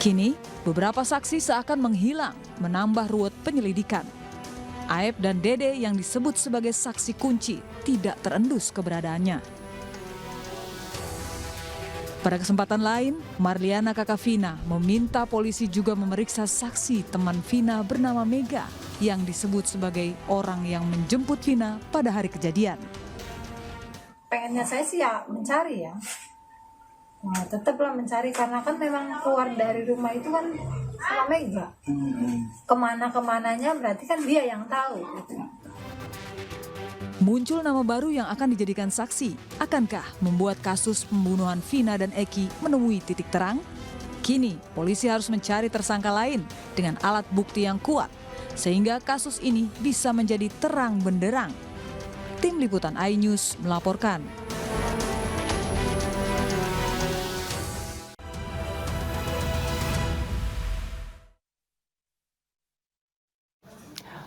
Kini, beberapa saksi seakan menghilang, menambah ruwet penyelidikan. Aep dan Dede yang disebut sebagai saksi kunci tidak terendus keberadaannya. Pada kesempatan lain, Marliana kakak Vina meminta polisi juga memeriksa saksi teman Vina bernama Mega yang disebut sebagai orang yang menjemput Vina pada hari kejadian. Pengennya saya sih ya mencari ya. Nah, tetaplah mencari karena kan memang keluar dari rumah itu kan sama Mega. Kemana-kemananya berarti kan dia yang tahu. Gitu. Muncul nama baru yang akan dijadikan saksi. Akankah membuat kasus pembunuhan Vina dan Eki menemui titik terang? Kini, polisi harus mencari tersangka lain dengan alat bukti yang kuat, sehingga kasus ini bisa menjadi terang benderang. Tim Liputan iNews melaporkan.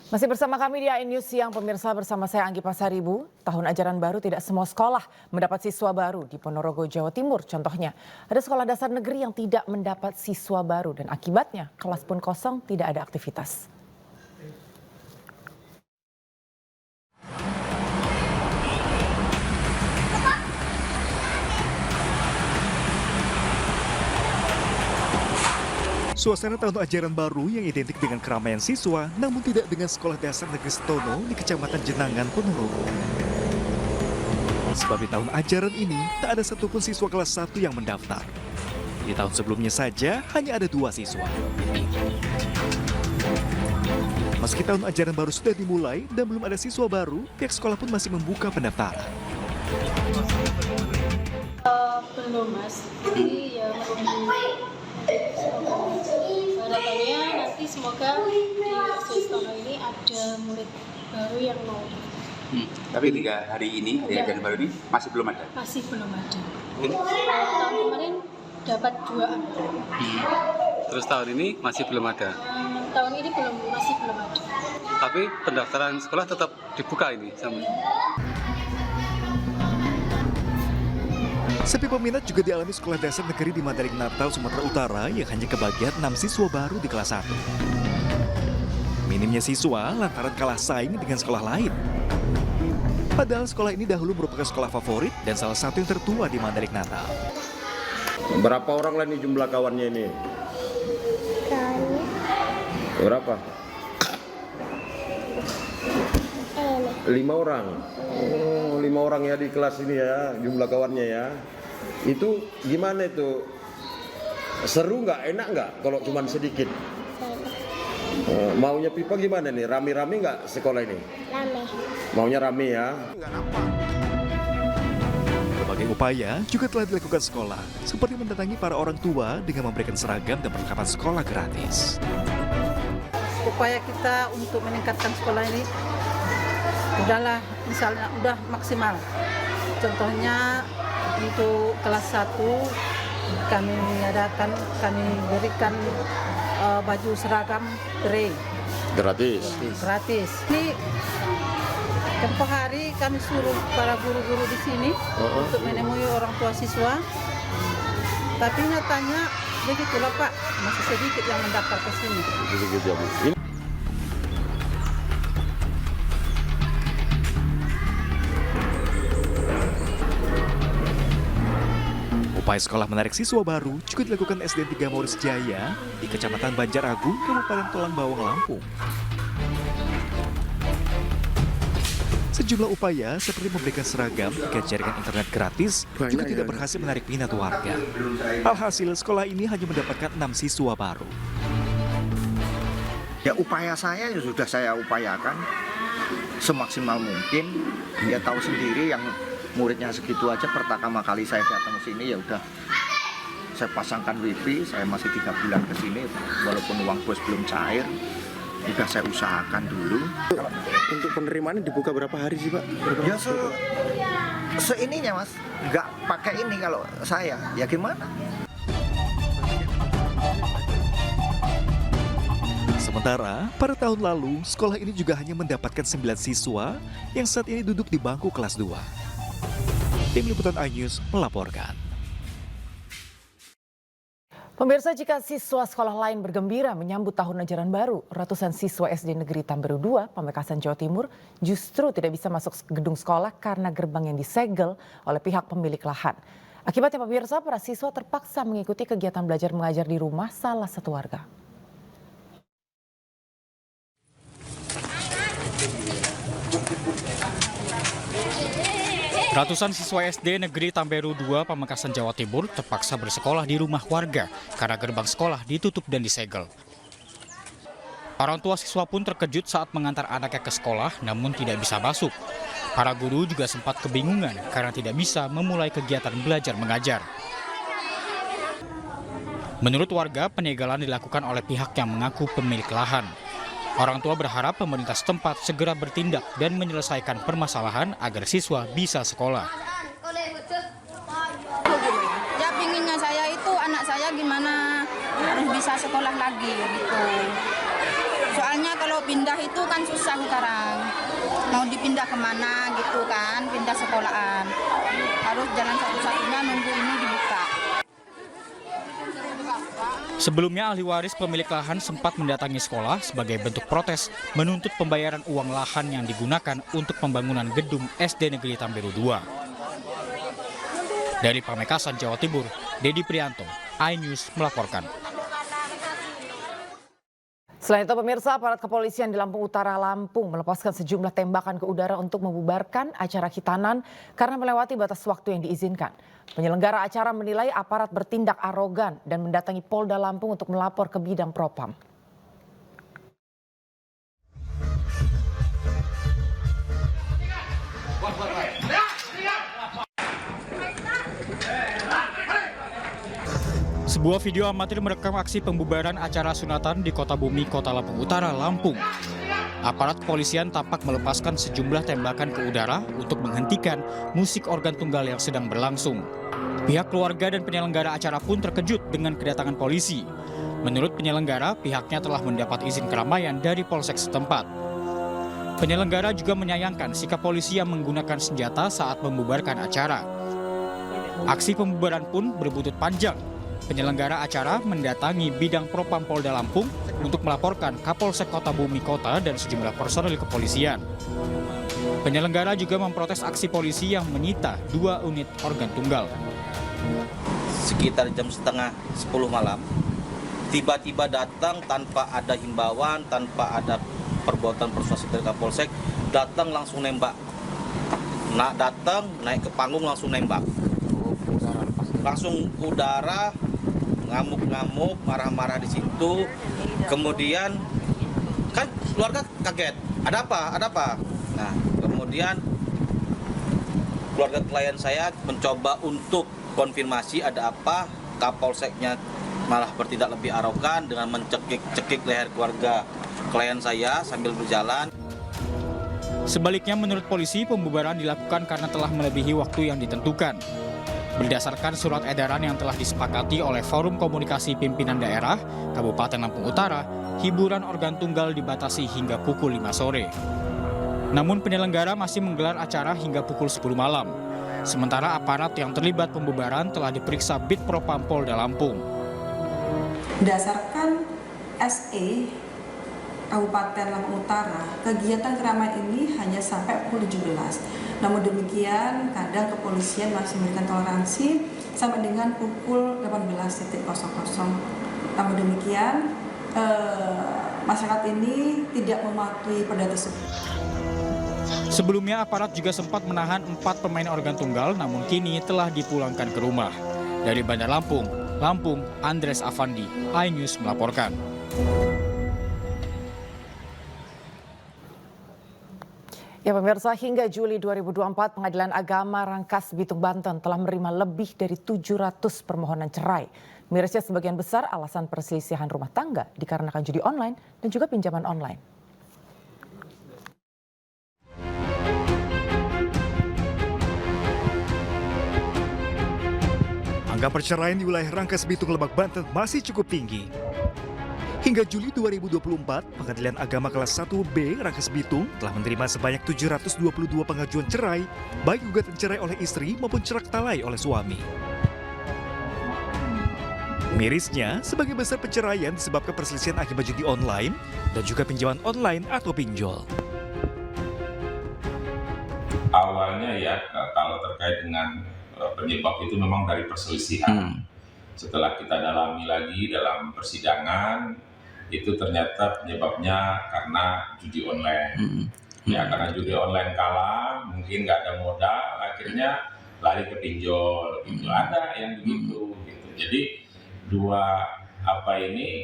Masih bersama kami di iNews Siang, pemirsa, bersama saya Anggi Pasaribu. Tahun ajaran baru tidak semua sekolah mendapat siswa baru. Di Ponorogo, Jawa Timur contohnya. Ada sekolah dasar negeri yang tidak mendapat siswa baru dan akibatnya kelas pun kosong, tidak ada aktivitas. Suasana tahun ajaran baru yang identik dengan keramaian siswa, namun tidak dengan Sekolah Dasar Negeri Setono di Kecamatan Jenangan, Ponorogo. Sebab di tahun ajaran ini, tak ada satupun siswa kelas 1 yang mendaftar. Di tahun sebelumnya saja, hanya ada 2 siswa. Meski tahun ajaran baru sudah dimulai dan belum ada siswa baru, pihak sekolah pun masih membuka pendaftaran. Belum, Mas. Jadi ya harapannya nanti semoga di SD Setono ini ada murid baru yang mau. Tapi hingga hari ini, hari ajaran baru ini masih belum ada? Masih belum ada. Tahun kemarin dapat 2 anak. Terus tahun ini masih belum ada? Tahun ini masih belum ada. Tapi pendaftaran sekolah tetap dibuka ini sama. Sepi peminat juga dialami Sekolah Dasar Negeri di Mandailing Natal, Sumatera Utara yang hanya kebagian 6 siswa baru di kelas 1. Minimnya siswa lantaran kalah saing dengan sekolah lain. Padahal sekolah ini dahulu merupakan sekolah favorit dan salah satu yang tertua di Mandailing Natal. Berapa orang lah nih jumlah kawannya ini? Berapa? 5 orang. Oh, 5 orang ya di kelas ini ya, jumlah kawannya ya. Itu gimana itu? Seru nggak? Enak nggak kalau cuma sedikit? Maunya Pipa gimana nih? Rame-rame nggak sekolah ini? Rame. Maunya rame ya? Berbagai upaya juga telah dilakukan sekolah, seperti mendatangi para orang tua dengan memberikan seragam dan perlengkapan sekolah gratis. Upaya kita untuk meningkatkan sekolah ini udahlah, misalnya udah maksimal. Contohnya untuk kelas 1 kami berikan baju seragam gratis. Ini tempoh hari kami suruh para guru-guru di sini untuk menemui orang tua siswa. Tapi nyatanya begitulah Pak, masih sedikit yang mendaftar ke sini. Sedikit ya Bu. Upaya sekolah menarik siswa baru juga dilakukan SDN 3 Maurice Jaya di Kecamatan Banjaragung, Kabupaten Tolang Bawang, Lampung. Sejumlah upaya seperti memberikan seragam hingga jaringan internet gratis juga tidak berhasil menarik minat warga. Alhasil, sekolah ini hanya mendapatkan 6 siswa baru. Ya upaya saya ya sudah saya upayakan semaksimal mungkin. Ya tahu sendiri yang muridnya segitu aja, pertama kali saya datang ke sini ya udah saya pasangkan wifi, saya masih 3 bulan ke sini walaupun uang bos belum cair, udah saya usahakan dulu. Untuk penerimaan dibuka berapa hari sih Pak? Ya seininya Mas, nggak pakai ini kalau saya, ya gimana? Sementara, pada tahun lalu, sekolah ini juga hanya mendapatkan 9 siswa yang saat ini duduk di bangku kelas 2. Tim Liputan iNews melaporkan. Pemirsa, jika siswa sekolah lain bergembira menyambut tahun ajaran baru, ratusan siswa SD Negeri Tamberu 2, Pamekasan, Jawa Timur, justru tidak bisa masuk gedung sekolah karena gerbang yang disegel oleh pihak pemilik lahan. Akibatnya pemirsa, para siswa terpaksa mengikuti kegiatan belajar mengajar di rumah salah satu warga. Ratusan siswa SD Negeri Tamberu 2, Pamekasan, Jawa Timur terpaksa bersekolah di rumah warga karena gerbang sekolah ditutup dan disegel. Orang tua siswa pun terkejut saat mengantar anaknya ke sekolah namun tidak bisa masuk. Para guru juga sempat kebingungan karena tidak bisa memulai kegiatan belajar mengajar. Menurut warga, penyegelan dilakukan oleh pihak yang mengaku pemilik lahan. Orang tua berharap pemerintah setempat segera bertindak dan menyelesaikan permasalahan agar siswa bisa sekolah. Ya pinginnya saya itu anak saya gimana harus bisa sekolah lagi gitu. Soalnya kalau pindah itu kan susah sekarang. Mau dipindah kemana gitu kan, pindah sekolahan. Harus jalan satu-satunya nunggu ini dibuka. Sebelumnya ahli waris pemilik lahan sempat mendatangi sekolah sebagai bentuk protes menuntut pembayaran uang lahan yang digunakan untuk pembangunan gedung SD Negeri Tamberu 2. Dari Pamekasan, Jawa Timur, Dedi Prianto, iNews melaporkan. Selain itu pemirsa, aparat kepolisian di Lampung Utara, Lampung melepaskan sejumlah tembakan ke udara untuk membubarkan acara khitanan karena melewati batas waktu yang diizinkan. Penyelenggara acara menilai aparat bertindak arogan dan mendatangi Polda Lampung untuk melapor ke bidang propam. Sebuah video amatir merekam aksi pembubaran acara sunatan di Kota Bumi, Kota Lampung Utara, Lampung. Aparat kepolisian tampak melepaskan sejumlah tembakan ke udara untuk menghentikan musik organ tunggal yang sedang berlangsung. Pihak keluarga dan penyelenggara acara pun terkejut dengan kedatangan polisi. Menurut penyelenggara, pihaknya telah mendapat izin keramaian dari polsek setempat. Penyelenggara juga menyayangkan sikap polisi yang menggunakan senjata saat membubarkan acara. Aksi pembubaran pun berbuntut panjang. Penyelenggara acara mendatangi bidang propam Polda Lampung untuk melaporkan Kapolsek Kota Bumi Kota dan sejumlah personel kepolisian. Penyelenggara juga memprotes aksi polisi yang menyita 2 unit organ tunggal. Sekitar jam setengah 10 malam, tiba-tiba datang tanpa ada himbauan, tanpa ada perbuatan persuasif dari Kapolsek, datang langsung nembak. Datang, naik ke panggung langsung nembak. Langsung udara, ngamuk-ngamuk, marah-marah di situ. Kemudian kan keluarga kaget, ada apa? Nah, kemudian keluarga klien saya mencoba untuk konfirmasi ada apa. Kapolseknya malah bertindak lebih arogan dengan mencekik leher keluarga klien saya sambil berjalan. Sebaliknya menurut polisi, pembubaran dilakukan karena telah melebihi waktu yang ditentukan. Berdasarkan surat edaran yang telah disepakati oleh Forum Komunikasi Pimpinan Daerah Kabupaten Lampung Utara, hiburan organ tunggal dibatasi hingga pukul 5 sore. Namun penyelenggara masih menggelar acara hingga pukul 10 malam. Sementara aparat yang terlibat pembubaran telah diperiksa Bid Propam Polda Lampung. Berdasarkan SE Kabupaten Lampung Utara, kegiatan keramaian ini hanya sampai pukul 17. Namun demikian, kadang kepolisian masih memberikan toleransi sampai dengan pukul 18.00. Namun demikian, masyarakat ini tidak mematuhi perda tersebut. Sebelumnya, aparat juga sempat menahan 4 pemain organ tunggal, namun kini telah dipulangkan ke rumah. Dari Bandar Lampung, Andres Afandi, iNews melaporkan. Ya pemirsa, hingga Juli 2024 Pengadilan Agama Rangkas Bitung Banten telah menerima lebih dari 700 permohonan cerai. Mirisnya sebagian besar alasan perselisihan rumah tangga dikarenakan judi online dan juga pinjaman online. Angka perceraian di wilayah Rangkas Bitung Lebak Banten masih cukup tinggi. Hingga Juli 2024, Pengadilan Agama kelas 1B Rangkas Bitung telah menerima sebanyak 722 pengajuan cerai, baik gugatan cerai oleh istri maupun cerak talai oleh suami. Mirisnya, sebagian besar perceraian disebabkan perselisihan akibat judi online dan juga pinjaman online atau pinjol. Awalnya ya, kalau terkait dengan penyebab itu memang dari perselisihan. Setelah kita dalami lagi dalam persidangan, itu ternyata penyebabnya karena judi online. Ya, karena judi online kalah, mungkin nggak ada modal, akhirnya lari ke pinjol. Gitu. Ada yang begitu. Gitu. Jadi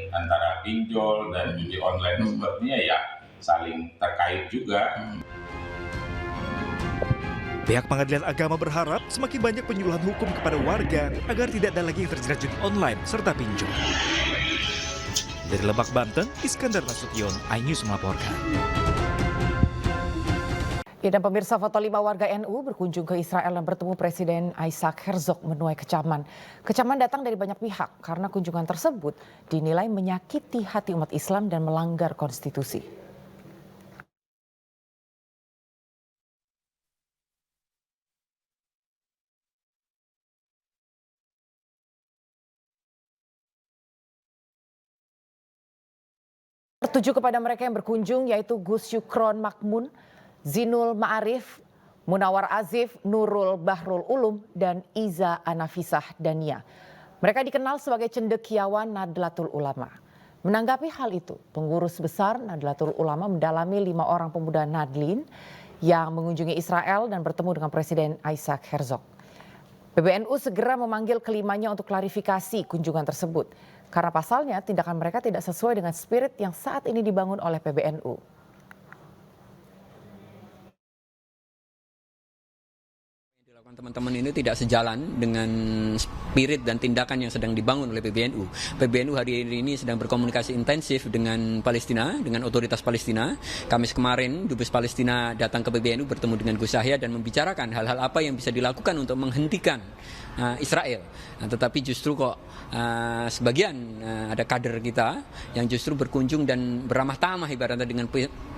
antara pinjol dan judi online sepertinya ya saling terkait juga. Pihak Pengadilan Agama berharap semakin banyak penyuluhan hukum kepada warga agar tidak ada lagi yang terjerat judi online serta pinjol. Dari Lebak, Banten, Iskandar Nasution, iNews melaporkan. Ya, dan pemirsa, foto 5 warga NU berkunjung ke Israel dan bertemu Presiden Isaac Herzog menuai kecaman. Kecaman datang dari banyak pihak karena kunjungan tersebut dinilai menyakiti hati umat Islam dan melanggar konstitusi. Tertuju kepada mereka yang berkunjung yaitu Gus Syukron Makmun, Zinul Ma'arif, Munawar Azif, Nurul Bahrul Ulum, dan Iza Anafisah Dania. Mereka dikenal sebagai cendekiawan Nadlatul Ulama. Menanggapi hal itu, pengurus besar Nahdlatul Ulama mendalami 5 orang pemuda Nahdlin yang mengunjungi Israel dan bertemu dengan Presiden Isaac Herzog. PBNU segera memanggil kelimanya untuk klarifikasi kunjungan tersebut, karena pasalnya tindakan mereka tidak sesuai dengan spirit yang saat ini dibangun oleh PBNU. Teman-teman ini tidak sejalan dengan spirit dan tindakan yang sedang dibangun oleh PBNU. PBNU hari ini sedang berkomunikasi intensif dengan Palestina, dengan otoritas Palestina. Kamis kemarin, Dubes Palestina datang ke PBNU bertemu dengan Gus Yahya dan membicarakan hal-hal apa yang bisa dilakukan untuk menghentikan Israel. Tetapi justru kok sebagian ada kader kita yang justru berkunjung dan beramah tamah ibaratnya dengan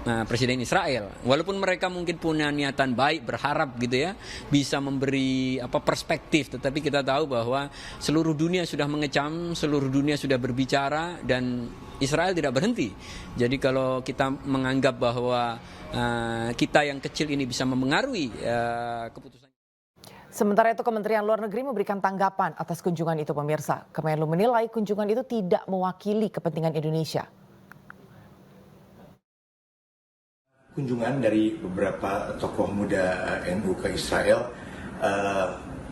Presiden Israel. Walaupun mereka mungkin punya niatan baik, berharap gitu ya, bisa memberi perspektif, tetapi kita tahu bahwa seluruh dunia sudah mengecam, seluruh dunia sudah berbicara dan Israel tidak berhenti. Jadi kalau kita menganggap bahwa kita yang kecil ini bisa memengaruhi keputusan. Sementara itu Kementerian Luar Negeri memberikan tanggapan atas kunjungan itu, pemirsa. Kemenlu menilai kunjungan itu tidak mewakili kepentingan Indonesia. Kunjungan dari beberapa tokoh muda NU ke Israel,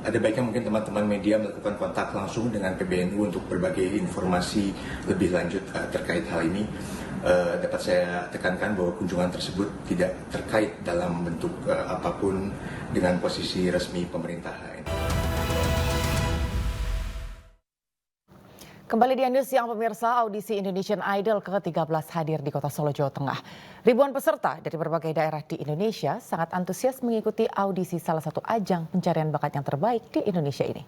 ada baiknya mungkin teman-teman media melakukan kontak langsung dengan PBNU untuk berbagai informasi lebih lanjut terkait hal ini. Dapat saya tekankan bahwa kunjungan tersebut tidak terkait dalam bentuk apapun dengan posisi resmi pemerintah. Kembali di News Siang, pemirsa, audisi Indonesian Idol ke-13 hadir di Kota Solo, Jawa Tengah. Ribuan peserta dari berbagai daerah di Indonesia sangat antusias mengikuti audisi salah satu ajang pencarian bakat yang terbaik di Indonesia ini.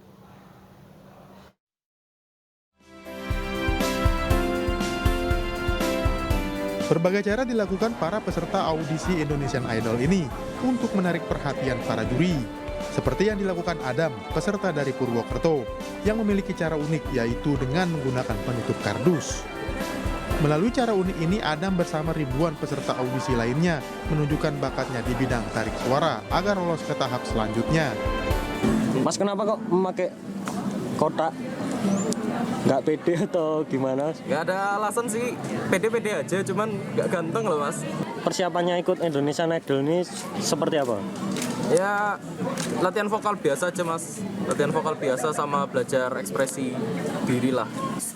Berbagai cara dilakukan para peserta audisi Indonesian Idol ini untuk menarik perhatian para juri. Seperti yang dilakukan Adam, peserta dari Purwokerto, yang memiliki cara unik yaitu dengan menggunakan penutup kardus. Melalui cara unik ini, Adam bersama ribuan peserta audisi lainnya menunjukkan bakatnya di bidang tarik suara agar lolos ke tahap selanjutnya. Mas, kenapa kok memakai kotak? Nggak pede atau gimana? Nggak ada alasan sih, pede-pede aja, cuman nggak ganteng loh mas. Persiapannya ikut Indonesian Idol ini seperti apa? Ya, latihan vokal biasa aja mas, latihan vokal biasa sama belajar ekspresi diri lah.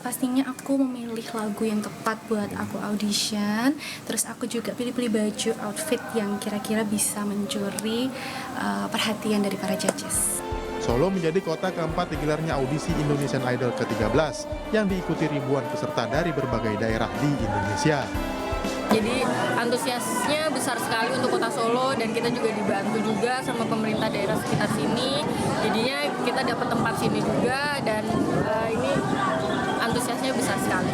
Pastinya aku memilih lagu yang tepat buat aku audition, terus aku juga pilih-pilih baju, outfit yang kira-kira bisa mencuri perhatian dari para judges. Solo menjadi kota keempat digelarnya audisi Indonesian Idol ke-13 yang diikuti ribuan peserta dari berbagai daerah di Indonesia. Jadi antusiasnya besar sekali untuk kota Solo dan kita juga dibantu juga sama pemerintah daerah sekitar sini. Jadinya kita dapat tempat sini juga dan ini antusiasnya besar sekali.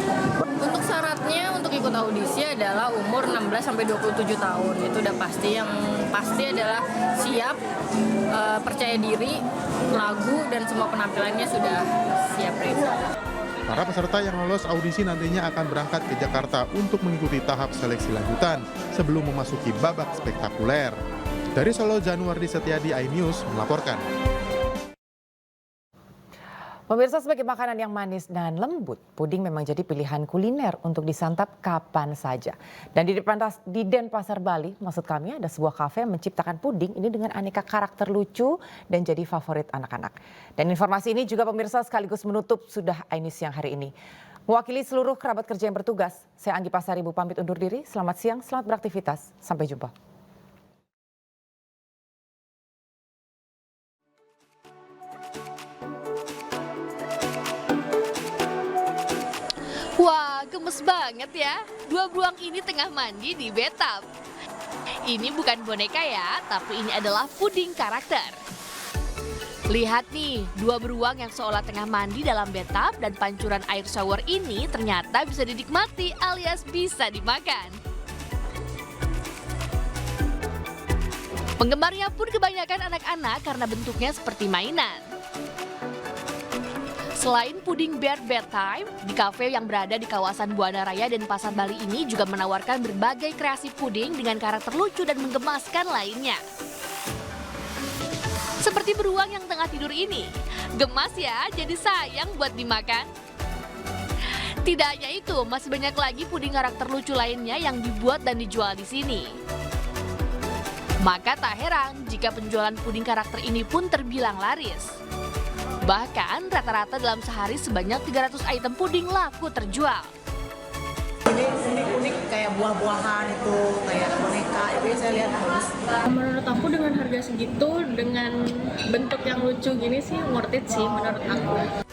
Untuk syaratnya untuk ikut audisi adalah umur 16-27 tahun. Itu udah pasti, yang pasti adalah siap, percaya diri, lagu dan semua penampilannya sudah siap ready. Para peserta yang lolos audisi nantinya akan berangkat ke Jakarta untuk mengikuti tahap seleksi lanjutan sebelum memasuki babak spektakuler. Dari Solo, Januardi Setiadi, iNews melaporkan. Pemirsa, sebagai makanan yang manis dan lembut, puding memang jadi pilihan kuliner untuk disantap kapan saja. Dan di Denpasar, Bali, maksud kami ada sebuah kafe yang menciptakan puding ini dengan aneka karakter lucu dan jadi favorit anak-anak. Dan informasi ini juga pemirsa sekaligus menutup sudah iNews Siang hari ini. Mewakili seluruh kerabat kerja yang bertugas, saya Anggi Pasaribu pamit undur diri. Selamat siang, selamat beraktivitas. Sampai jumpa. Wah, gemes banget ya. Dua beruang ini tengah mandi di bathtub. Ini bukan boneka ya, tapi ini adalah puding karakter. Lihat nih, dua beruang yang seolah tengah mandi dalam bathtub dan pancuran air shower ini ternyata bisa dinikmati alias bisa dimakan. Penggemarnya pun kebanyakan anak-anak karena bentuknya seperti mainan. Selain puding Bear Bedtime, di kafe yang berada di kawasan Buana Raya Denpasar, Bali ini juga menawarkan berbagai kreasi puding dengan karakter lucu dan menggemaskan lainnya. Seperti beruang yang tengah tidur ini, gemas ya, jadi sayang buat dimakan. Tidak hanya itu, masih banyak lagi puding karakter lucu lainnya yang dibuat dan dijual di sini. Maka tak heran jika penjualan puding karakter ini pun terbilang laris. Bahkan rata-rata dalam sehari sebanyak 300 item puding laku terjual. Ini unik kayak buah-buahan itu, kayak boneka, itu saya lihat bagus. Menurut aku dengan harga segitu, dengan bentuk yang lucu gini sih worth it sih menurut aku.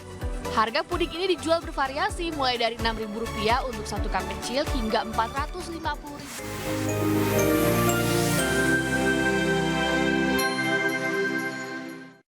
Harga puding ini dijual bervariasi mulai dari Rp6.000 untuk satu cup kecil hingga Rp450.000.